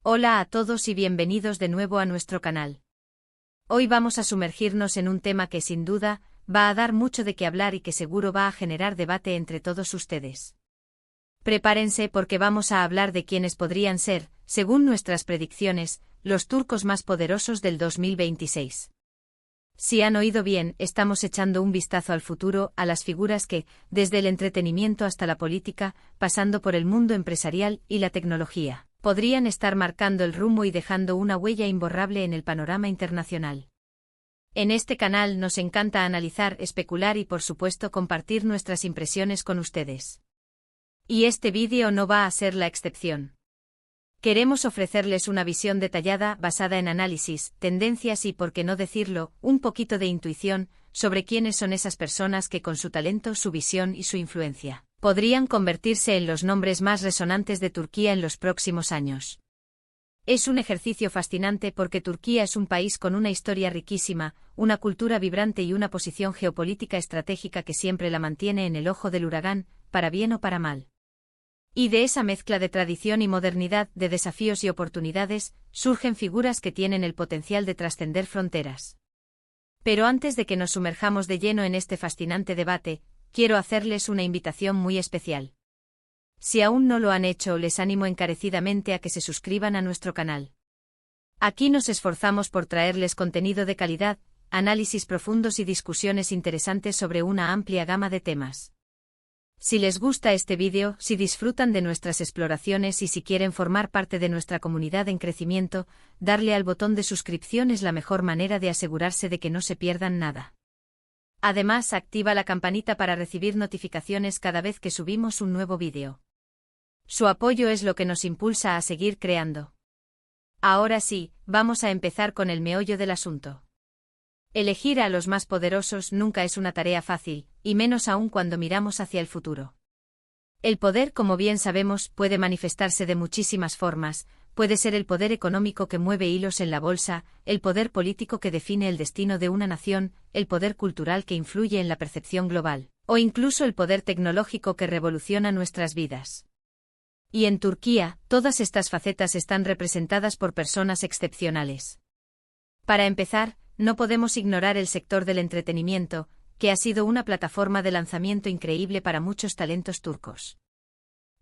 Hola a todos y bienvenidos de nuevo a nuestro canal. Hoy vamos a sumergirnos en un tema que sin duda va a dar mucho de qué hablar y que seguro va a generar debate entre todos ustedes. Prepárense porque vamos a hablar de quienes podrían ser, según nuestras predicciones, los turcos más poderosos del 2026. Si han oído bien, estamos echando un vistazo al futuro, a las figuras que, desde el entretenimiento hasta la política, pasando por el mundo empresarial y la tecnología, podrían estar marcando el rumbo y dejando una huella imborrable en el panorama internacional. En este canal nos encanta analizar, especular y por supuesto compartir nuestras impresiones con ustedes. Y este vídeo no va a ser la excepción. Queremos ofrecerles una visión detallada, basada en análisis, tendencias y, por qué no decirlo, un poquito de intuición, sobre quiénes son esas personas que con su talento, su visión y su influencia, podrían convertirse en los nombres más resonantes de Turquía en los próximos años. Es un ejercicio fascinante porque Turquía es un país con una historia riquísima, una cultura vibrante y una posición geopolítica estratégica que siempre la mantiene en el ojo del huracán, para bien o para mal. Y de esa mezcla de tradición y modernidad, de desafíos y oportunidades, surgen figuras que tienen el potencial de trascender fronteras. Pero antes de que nos sumerjamos de lleno en este fascinante debate, quiero hacerles una invitación muy especial. Si aún no lo han hecho, les animo encarecidamente a que se suscriban a nuestro canal. Aquí nos esforzamos por traerles contenido de calidad, análisis profundos y discusiones interesantes sobre una amplia gama de temas. Si les gusta este vídeo, si disfrutan de nuestras exploraciones y si quieren formar parte de nuestra comunidad en crecimiento, darle al botón de suscripción es la mejor manera de asegurarse de que no se pierdan nada. Además, activa la campanita para recibir notificaciones cada vez que subimos un nuevo vídeo. Su apoyo es lo que nos impulsa a seguir creando. Ahora sí, vamos a empezar con el meollo del asunto. Elegir a los más poderosos nunca es una tarea fácil, y menos aún cuando miramos hacia el futuro. El poder, como bien sabemos, puede manifestarse de muchísimas formas, puede ser el poder económico que mueve hilos en la bolsa, el poder político que define el destino de una nación, el poder cultural que influye en la percepción global, o incluso el poder tecnológico que revoluciona nuestras vidas. Y en Turquía, todas estas facetas están representadas por personas excepcionales. Para empezar, no podemos ignorar el sector del entretenimiento, que ha sido una plataforma de lanzamiento increíble para muchos talentos turcos.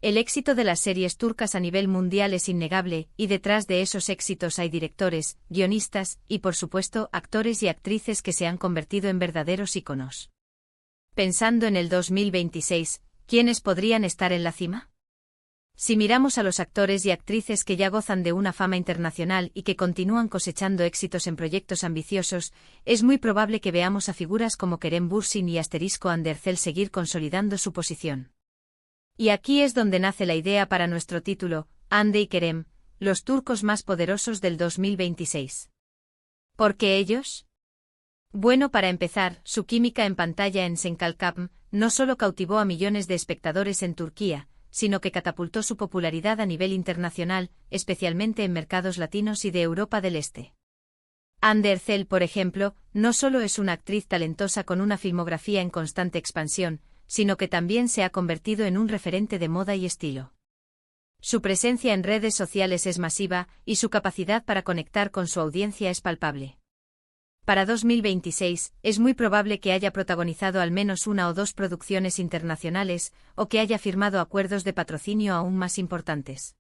El éxito de las series turcas a nivel mundial es innegable, y detrás de esos éxitos hay directores, guionistas, y por supuesto, actores y actrices que se han convertido en verdaderos íconos. Pensando en el 2026, ¿quiénes podrían estar en la cima? Si miramos a los actores y actrices que ya gozan de una fama internacional y que continúan cosechando éxitos en proyectos ambiciosos, es muy probable que veamos a figuras como Kerem Bürsin y Andersel seguir consolidando su posición. Y aquí es donde nace la idea para nuestro título, Hande y Kerem, los turcos más poderosos del 2026. ¿Por qué ellos? Bueno, para empezar, su química en pantalla en Senkalkapm no solo cautivó a millones de espectadores en Turquía, sino que catapultó su popularidad a nivel internacional, especialmente en mercados latinos y de Europa del Este. Andersel, por ejemplo, no solo es una actriz talentosa con una filmografía en constante expansión, sino que también se ha convertido en un referente de moda y estilo. Su presencia en redes sociales es masiva, y su capacidad para conectar con su audiencia es palpable. Para 2026, es muy probable que haya protagonizado al menos una o dos producciones internacionales, o que haya firmado acuerdos de patrocinio aún más importantes.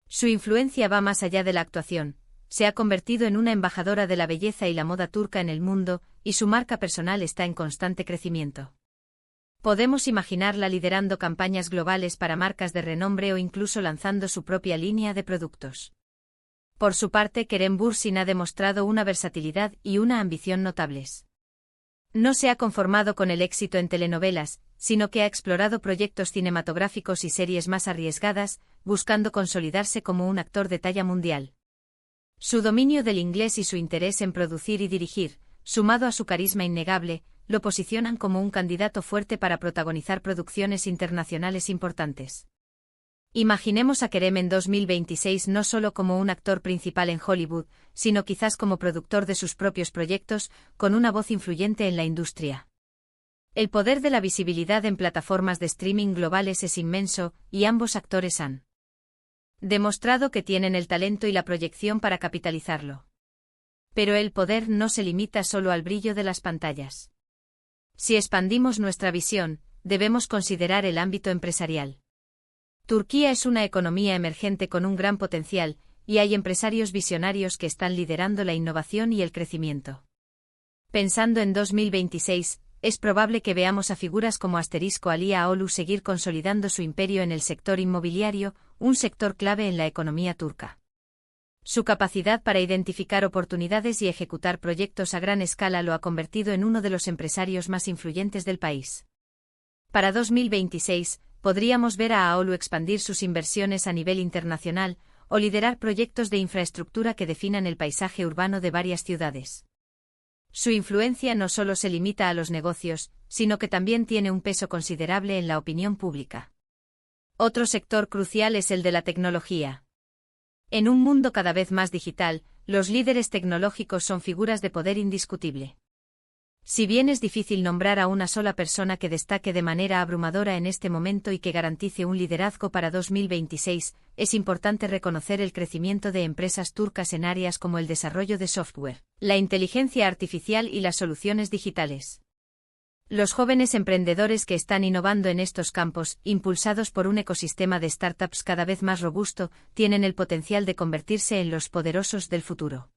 Su influencia va más allá de la actuación, se ha convertido en una embajadora de la belleza y la moda turca en el mundo, y su marca personal está en constante crecimiento. Podemos imaginarla liderando campañas globales para marcas de renombre o incluso lanzando su propia línea de productos. Por su parte, Kerem Bürsin ha demostrado una versatilidad y una ambición notables. No se ha conformado con el éxito en telenovelas, sino que ha explorado proyectos cinematográficos y series más arriesgadas, buscando consolidarse como un actor de talla mundial. Su dominio del inglés y su interés en producir y dirigir, sumado a su carisma innegable, lo posicionan como un candidato fuerte para protagonizar producciones internacionales importantes. Imaginemos a Kerem en 2026 no solo como un actor principal en Hollywood, sino quizás como productor de sus propios proyectos, con una voz influyente en la industria. El poder de la visibilidad en plataformas de streaming globales es inmenso, y ambos actores han Demostrado que tienen el talento y la proyección para capitalizarlo. Pero el poder no se limita solo al brillo de las pantallas. Si expandimos nuestra visión, debemos considerar el ámbito empresarial. Turquía es una economía emergente con un gran potencial, y hay empresarios visionarios que están liderando la innovación y el crecimiento. Pensando en 2026, es probable que veamos a figuras como *Aliaoğlu seguir consolidando su imperio en el sector inmobiliario, un sector clave en la economía turca. Su capacidad para identificar oportunidades y ejecutar proyectos a gran escala lo ha convertido en uno de los empresarios más influyentes del país. Para 2026, podríamos ver a Ağaoğlu expandir sus inversiones a nivel internacional, o liderar proyectos de infraestructura que definan el paisaje urbano de varias ciudades. Su influencia no solo se limita a los negocios, sino que también tiene un peso considerable en la opinión pública. Otro sector crucial es el de la tecnología. En un mundo cada vez más digital, los líderes tecnológicos son figuras de poder indiscutible. Si bien es difícil nombrar a una sola persona que destaque de manera abrumadora en este momento y que garantice un liderazgo para 2026, es importante reconocer el crecimiento de empresas turcas en áreas como el desarrollo de software, la inteligencia artificial y las soluciones digitales. Los jóvenes emprendedores que están innovando en estos campos, impulsados por un ecosistema de startups cada vez más robusto, tienen el potencial de convertirse en los poderosos del futuro.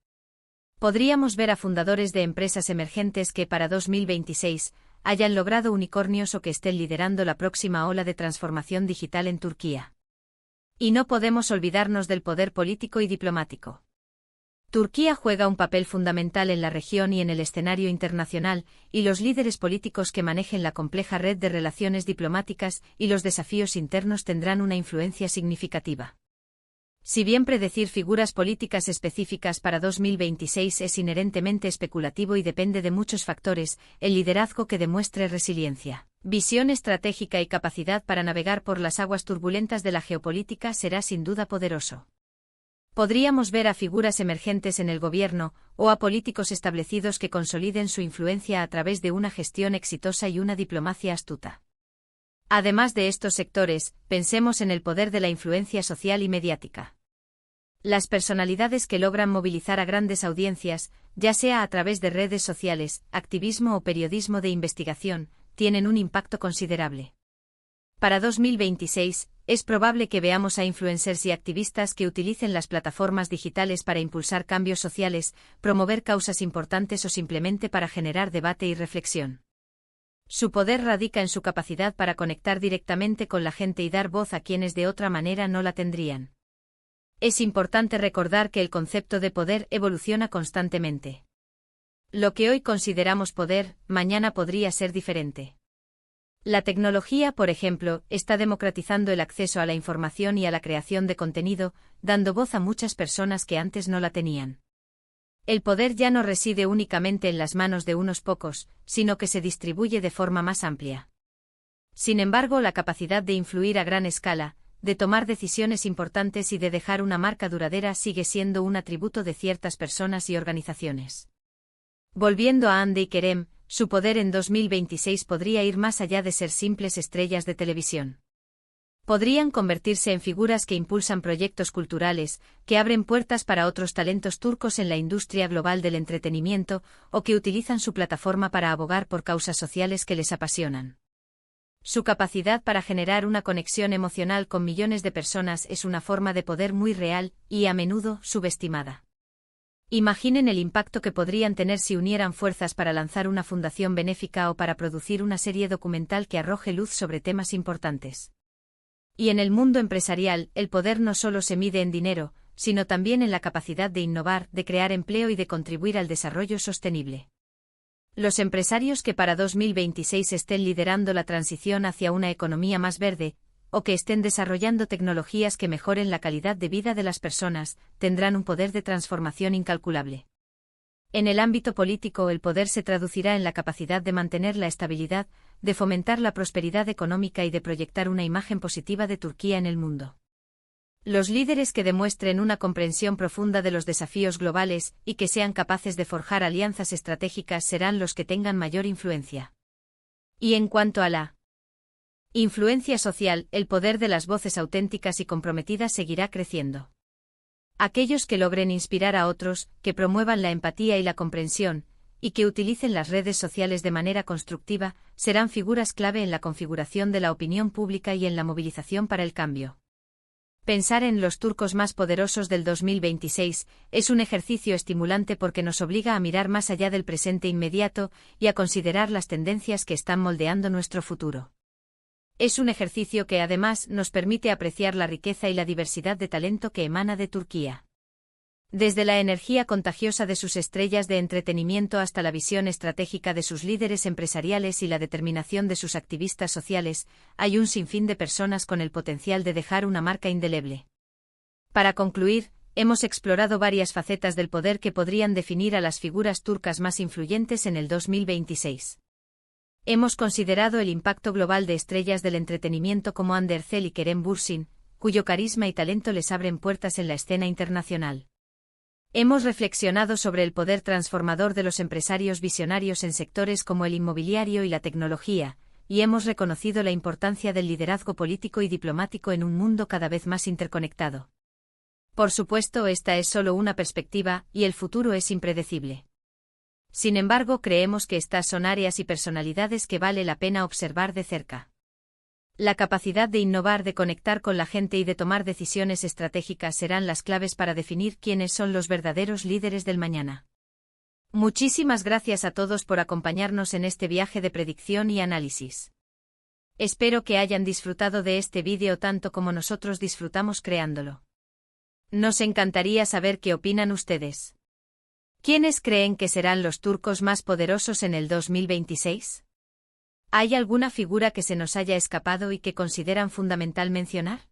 Podríamos ver a fundadores de empresas emergentes que para 2026 hayan logrado unicornios o que estén liderando la próxima ola de transformación digital en Turquía. Y no podemos olvidarnos del poder político y diplomático. Turquía juega un papel fundamental en la región y en el escenario internacional, y los líderes políticos que manejen la compleja red de relaciones diplomáticas y los desafíos internos tendrán una influencia significativa. Si bien predecir figuras políticas específicas para 2026 es inherentemente especulativo y depende de muchos factores, el liderazgo que demuestre resiliencia, visión estratégica y capacidad para navegar por las aguas turbulentas de la geopolítica será sin duda poderoso. Podríamos ver a figuras emergentes en el gobierno, o a políticos establecidos que consoliden su influencia a través de una gestión exitosa y una diplomacia astuta. Además de estos sectores, pensemos en el poder de la influencia social y mediática. Las personalidades que logran movilizar a grandes audiencias, ya sea a través de redes sociales, activismo o periodismo de investigación, tienen un impacto considerable. Para 2026, es probable que veamos a influencers y activistas que utilicen las plataformas digitales para impulsar cambios sociales, promover causas importantes o simplemente para generar debate y reflexión. Su poder radica en su capacidad para conectar directamente con la gente y dar voz a quienes de otra manera no la tendrían. Es importante recordar que el concepto de poder evoluciona constantemente. Lo que hoy consideramos poder, mañana podría ser diferente. La tecnología, por ejemplo, está democratizando el acceso a la información y a la creación de contenido, dando voz a muchas personas que antes no la tenían. El poder ya no reside únicamente en las manos de unos pocos, sino que se distribuye de forma más amplia. Sin embargo, la capacidad de influir a gran escala, de tomar decisiones importantes y de dejar una marca duradera sigue siendo un atributo de ciertas personas y organizaciones. Volviendo a Hande y Kerem, su poder en 2026 podría ir más allá de ser simples estrellas de televisión. Podrían convertirse en figuras que impulsan proyectos culturales, que abren puertas para otros talentos turcos en la industria global del entretenimiento, o que utilizan su plataforma para abogar por causas sociales que les apasionan. Su capacidad para generar una conexión emocional con millones de personas es una forma de poder muy real y, a menudo, subestimada. Imaginen el impacto que podrían tener si unieran fuerzas para lanzar una fundación benéfica o para producir una serie documental que arroje luz sobre temas importantes. Y en el mundo empresarial, el poder no solo se mide en dinero, sino también en la capacidad de innovar, de crear empleo y de contribuir al desarrollo sostenible. Los empresarios que para 2026 estén liderando la transición hacia una economía más verde, o que estén desarrollando tecnologías que mejoren la calidad de vida de las personas, tendrán un poder de transformación incalculable. En el ámbito político, el poder se traducirá en la capacidad de mantener la estabilidad, de fomentar la prosperidad económica y de proyectar una imagen positiva de Turquía en el mundo. Los líderes que demuestren una comprensión profunda de los desafíos globales y que sean capaces de forjar alianzas estratégicas serán los que tengan mayor influencia. Y en cuanto a la Influencia social. El poder de las voces auténticas y comprometidas seguirá creciendo. Aquellos que logren inspirar a otros, que promuevan la empatía y la comprensión, y que utilicen las redes sociales de manera constructiva, serán figuras clave en la configuración de la opinión pública y en la movilización para el cambio. Pensar en los turcos más poderosos del 2026 es un ejercicio estimulante porque nos obliga a mirar más allá del presente inmediato y a considerar las tendencias que están moldeando nuestro futuro. Es un ejercicio que además nos permite apreciar la riqueza y la diversidad de talento que emana de Turquía. Desde la energía contagiosa de sus estrellas de entretenimiento hasta la visión estratégica de sus líderes empresariales y la determinación de sus activistas sociales, hay un sinfín de personas con el potencial de dejar una marca indeleble. Para concluir, hemos explorado varias facetas del poder que podrían definir a las figuras turcas más influyentes en el 2026. Hemos considerado el impacto global de estrellas del entretenimiento como Hande Erçel y Kerem Bürsin, cuyo carisma y talento les abren puertas en la escena internacional. Hemos reflexionado sobre el poder transformador de los empresarios visionarios en sectores como el inmobiliario y la tecnología, y hemos reconocido la importancia del liderazgo político y diplomático en un mundo cada vez más interconectado. Por supuesto, esta es solo una perspectiva, y el futuro es impredecible. Sin embargo, creemos que estas son áreas y personalidades que vale la pena observar de cerca. La capacidad de innovar, de conectar con la gente y de tomar decisiones estratégicas serán las claves para definir quiénes son los verdaderos líderes del mañana. Muchísimas gracias a todos por acompañarnos en este viaje de predicción y análisis. Espero que hayan disfrutado de este vídeo tanto como nosotros disfrutamos creándolo. Nos encantaría saber qué opinan ustedes. ¿Quiénes creen que serán los turcos más poderosos en el 2026? ¿Hay alguna figura que se nos haya escapado y que consideran fundamental mencionar?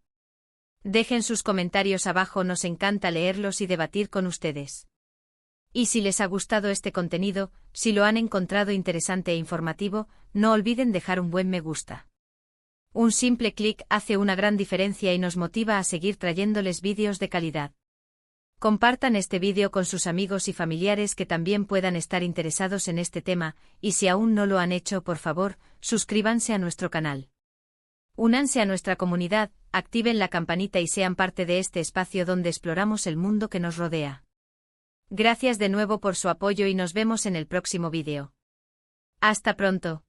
Dejen sus comentarios abajo, nos encanta leerlos y debatir con ustedes. Y si les ha gustado este contenido, si lo han encontrado interesante e informativo, no olviden dejar un buen me gusta. Un simple clic hace una gran diferencia y nos motiva a seguir trayéndoles vídeos de calidad. Compartan este vídeo con sus amigos y familiares que también puedan estar interesados en este tema, y si aún no lo han hecho, por favor, suscríbanse a nuestro canal. Únanse a nuestra comunidad, activen la campanita y sean parte de este espacio donde exploramos el mundo que nos rodea. Gracias de nuevo por su apoyo y nos vemos en el próximo vídeo. Hasta pronto.